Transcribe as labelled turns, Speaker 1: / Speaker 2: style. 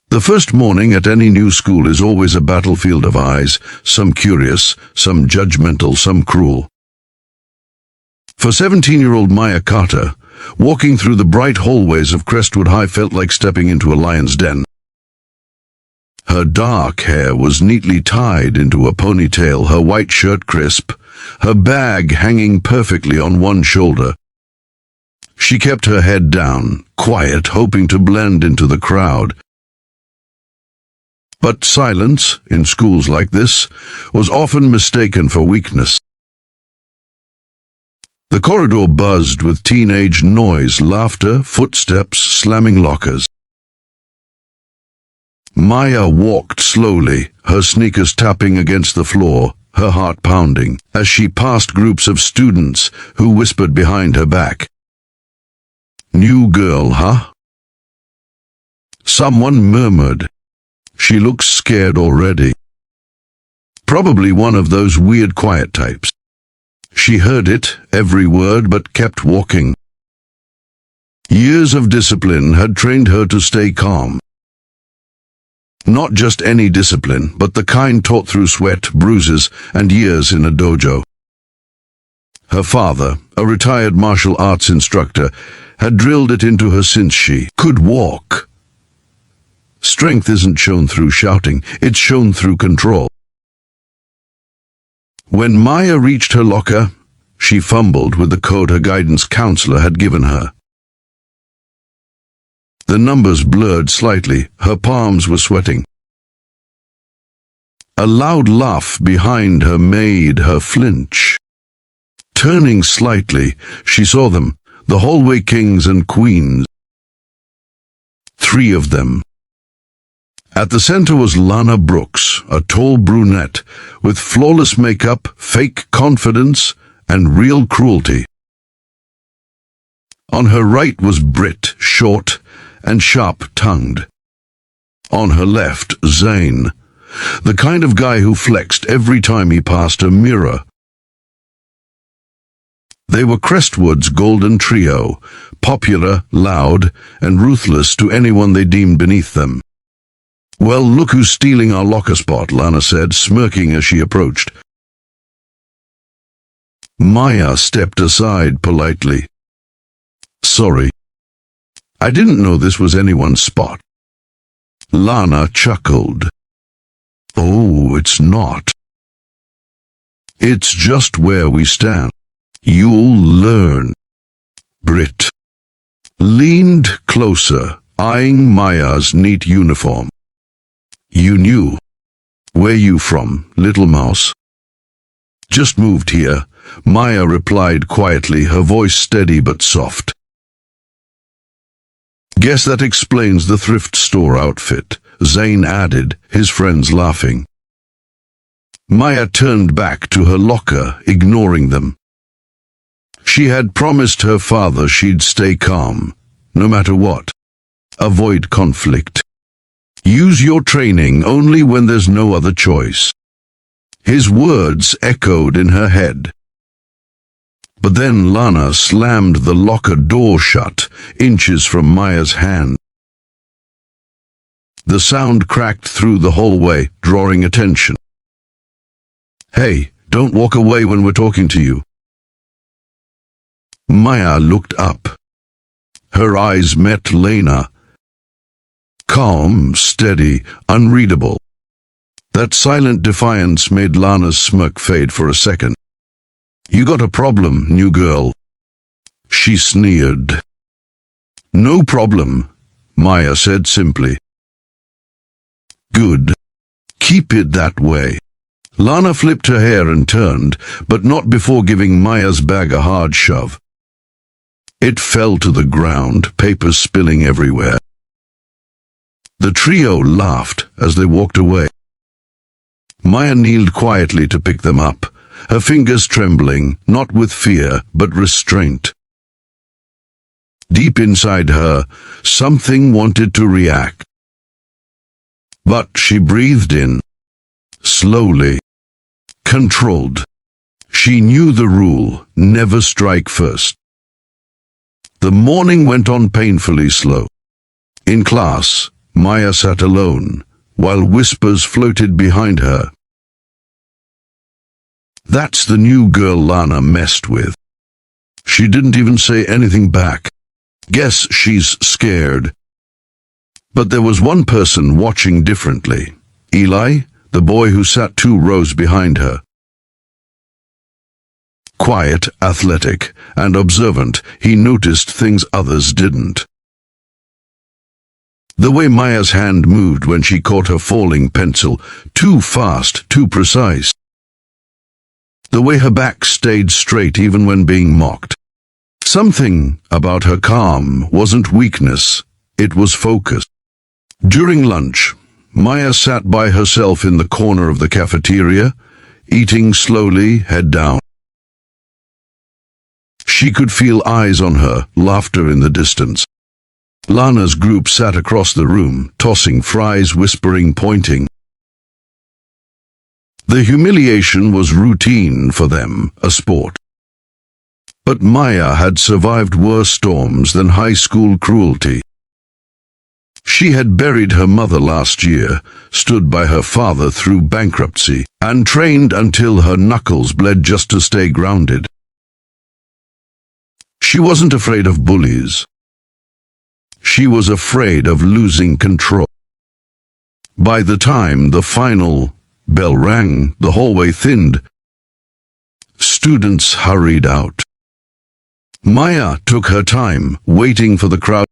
Speaker 1: The first morning at any new school is always a battlefield of eyes, some curious, some judgmental, some cruel. For 17-year-old Maya Carter, walking through the bright hallways of Crestwood High felt like stepping into a lion's den. Her dark hair was neatly tied into a ponytail, her white shirt crisp, her bag hanging perfectly on one shoulder. She kept her head down, quiet, hoping to blend into the crowd. But silence, in schools like this, was often mistaken for weakness. The corridor buzzed with teenage noise, laughter, footsteps, slamming lockers. Maya walked slowly, her sneakers tapping against the floor, her heart pounding, as she passed groups of students who whispered behind her back. "New girl, huh?" Someone murmured. She looks scared already. Probably one of those weird quiet types. She heard it, every word, but kept walking. Years of discipline had trained her to stay calm. Not just any discipline, but the kind taught through sweat, bruises, and years in a dojo. Her father, a retired martial arts instructor, had drilled it into her since she could walk. Strength isn't shown through shouting, it's shown through control. When Maya reached her locker, she fumbled with the code her guidance counselor had given her. The numbers blurred slightly, her palms were sweating. A loud laugh behind her made her flinch. Turning slightly, she saw them, the hallway kings and queens. 3 of them. At the center was Lana Brooks, a tall brunette, with flawless makeup, fake confidence, and real cruelty. On her right was Britt, short and sharp-tongued. On her left, Zane, the kind of guy who flexed every time he passed a mirror. They were Crestwood's golden trio, popular, loud, and ruthless to anyone they deemed beneath them. "Well, look who's stealing our locker spot," Lana said, smirking as she approached. Maya stepped aside politely. "Sorry. I didn't know this was anyone's spot." Lana chuckled. "Oh, it's not. It's just where we stand. You'll learn." Britt leaned closer, eyeing Maya's neat uniform. "You knew. Where you from, little mouse?" "Just moved here," Maya replied quietly, her voice steady but soft. "Guess that explains the thrift store outfit," Zane added, his friends laughing. Maya turned back to her locker, ignoring them. She had promised her father she'd stay calm, no matter what. Avoid conflict. Use your training only when there's no other choice. His words echoed in her head. But then Lana slammed the locker door shut, inches from Maya's hand. The sound cracked through the hallway, drawing attention. "Hey, don't walk away when we're talking to you." Maya looked up. Her eyes met Lena. Calm, steady, unreadable. That silent defiance made Lana's smirk fade for a second. "You got a problem, new girl?" She sneered. "No problem," Maya said simply. "Good. Keep it that way." Lana flipped her hair and turned, but not before giving Maya's bag a hard shove. It fell to the ground, papers spilling everywhere. The trio laughed as they walked away. Maya kneeled quietly to pick them up, her fingers trembling, not with fear, but restraint. Deep inside her, something wanted to react. But she breathed in, slowly, controlled. She knew the rule, never strike first. The morning went on painfully slow. In class, Maya sat alone, while whispers floated behind her. That's the new girl Lana messed with. She didn't even say anything back. Guess she's scared. But there was one person watching differently. Eli, the boy who sat 2 rows behind her. Quiet, athletic, and observant, he noticed things others didn't. The way Maya's hand moved when she caught her falling pencil, too fast, too precise. The way her back stayed straight even when being mocked. Something about her calm wasn't weakness, it was focus. During lunch, Maya sat by herself in the corner of the cafeteria, eating slowly, head down. She could feel eyes on her, laughter in the distance. Lana's group sat across the room, tossing fries, whispering, pointing. The humiliation was routine for them, a sport. But Maya had survived worse storms than high school cruelty. She had buried her mother last year, stood by her father through bankruptcy, and trained until her knuckles bled just to stay grounded. She wasn't afraid of bullies. She was afraid of losing control. By the time the final bell rang, the hallway thinned. Students hurried out. Maya took her time, waiting for the crowd